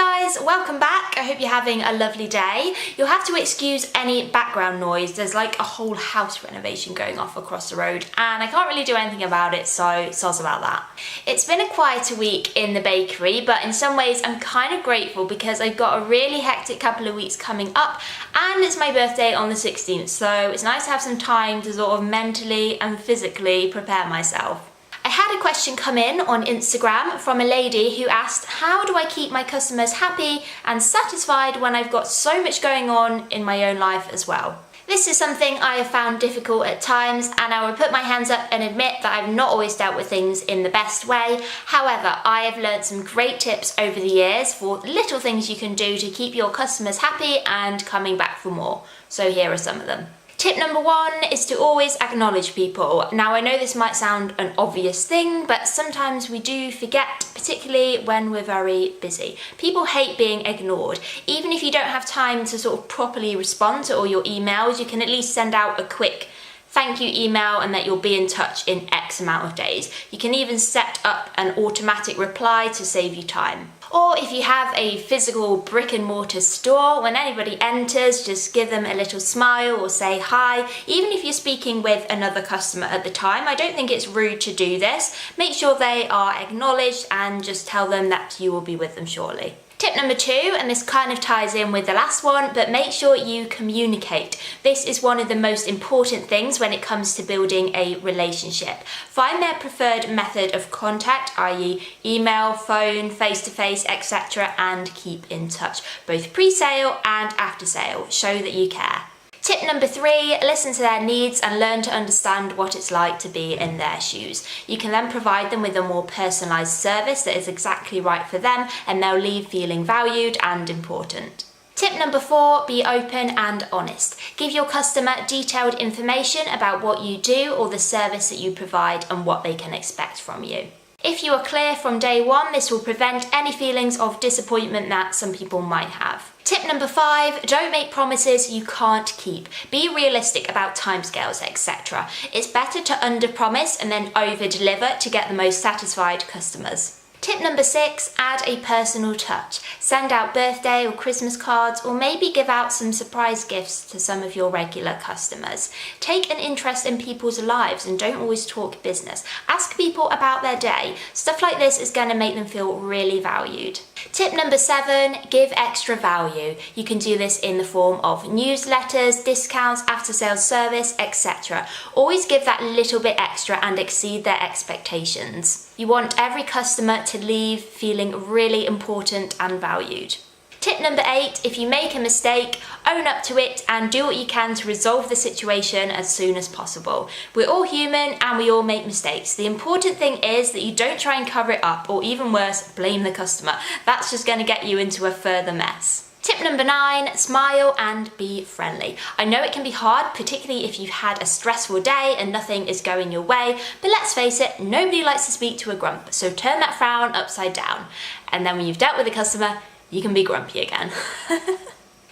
Hi guys, welcome back. I hope you're having a lovely day. You'll have to excuse any background noise. There's like a whole house renovation going off across the road and I can't really do anything about it, so soz about that. It's been a quieter week in the bakery, but in some ways I'm kind of grateful because I've got a really hectic couple of weeks coming up and it's my birthday on the 16th, so it's nice to have some time to sort of mentally and physically prepare myself. I had a question come in on Instagram from a lady who asked, how do I keep my customers happy and satisfied when I've got so much going on in my own life as well? This is something I have found difficult at times, and I will put my hands up and admit that I've not always dealt with things in the best way. However, I have learned some great tips over the years for little things you can do to keep your customers happy and coming back for more. So here are some of them. Tip number 1 is to always acknowledge people. Now I know this might sound an obvious thing, but sometimes we do forget, particularly when we're very busy. People hate being ignored. Even if you don't have time to sort of properly respond to all your emails, you can at least send out a quick thank you email and that you'll be in touch in X amount of days. You can even set up an automatic reply to save you time. Or if you have a physical brick and mortar store, when anybody enters, just give them a little smile or say hi. Even if you're speaking with another customer at the time, I don't think it's rude to do this. Make sure they are acknowledged and just tell them that you will be with them shortly. Tip number 2, and this kind of ties in with the last one, but make sure you communicate. This is one of the most important things when it comes to building a relationship. Find their preferred method of contact, i.e. email, phone, face-to-face, etc., and keep in touch, both pre-sale and after sale. Show that you care. Tip number 3, listen to their needs and learn to understand what it's like to be in their shoes. You can then provide them with a more personalised service that is exactly right for them, and they'll leave feeling valued and important. Tip number 4, be open and honest. Give your customer detailed information about what you do or the service that you provide and what they can expect from you. If you are clear from day 1, this will prevent any feelings of disappointment that some people might have. Tip number 5, don't make promises you can't keep. Be realistic about timescales, etc. It's better to under-promise and then over-deliver to get the most satisfied customers. Tip number 6, add a personal touch. Send out birthday or Christmas cards, or maybe give out some surprise gifts to some of your regular customers. Take an interest in people's lives and don't always talk business. Ask people about their day. Stuff like this is going to make them feel really valued. Tip number 7, give extra value. You can do this in the form of newsletters, discounts, after-sales service, etc. Always give that little bit extra and exceed their expectations. You want every customer to leave feeling really important and valued. Tip number 8, if you make a mistake, own up to it and do what you can to resolve the situation as soon as possible. We're all human and we all make mistakes. The important thing is that you don't try and cover it up, or even worse, blame the customer. That's just going to get you into a further mess. Tip number 9, smile and be friendly. I know it can be hard, particularly if you've had a stressful day and nothing is going your way, but let's face it, nobody likes to speak to a grump, so turn that frown upside down. And then when you've dealt with the customer, you can be grumpy again.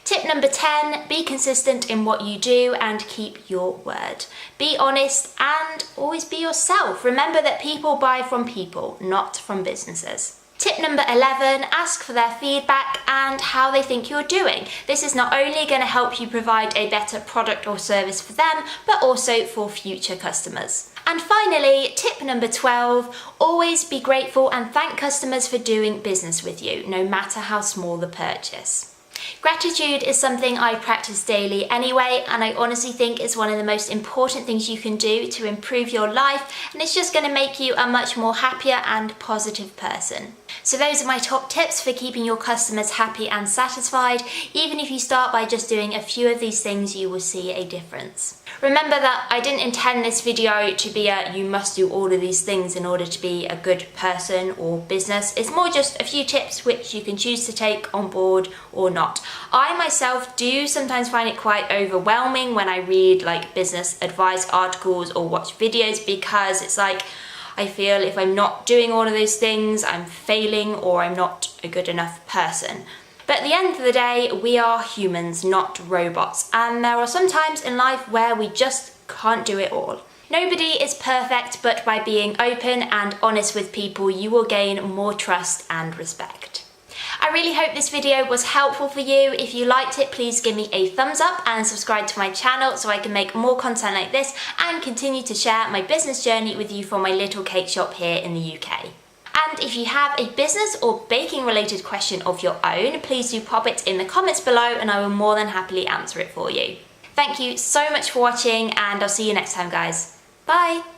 Tip number 10, be consistent in what you do and keep your word. Be honest and always be yourself. Remember that people buy from people, not from businesses. Tip number 11, ask for their feedback and how they think you're doing. This is not only going to help you provide a better product or service for them, but also for future customers. And finally, tip number 12, always be grateful and thank customers for doing business with you, no matter how small the purchase. Gratitude is something I practice daily anyway, and I honestly think it's one of the most important things you can do to improve your life, and it's just going to make you a much more happier and positive person. So those are my top tips for keeping your customers happy and satisfied. Even if you start by just doing a few of these things, you will see a difference. Remember that I didn't intend this video to be a you must do all of these things in order to be a good person or business. It's more just a few tips which you can choose to take on board or not. I myself do sometimes find it quite overwhelming when I read like business advice articles or watch videos, because it's like I feel if I'm not doing all of those things, I'm failing or I'm not a good enough person. But at the end of the day, we are humans, not robots, and there are some times in life where we just can't do it all. Nobody is perfect, but by being open and honest with people, you will gain more trust and respect. I really hope this video was helpful for you. If you liked it, please give me a thumbs up and subscribe to my channel so I can make more content like this and continue to share my business journey with you from my little cake shop here in the UK. And if you have a business or baking related question of your own, please do pop it in the comments below and I will more than happily answer it for you. Thank you so much for watching and I'll see you next time, guys. Bye!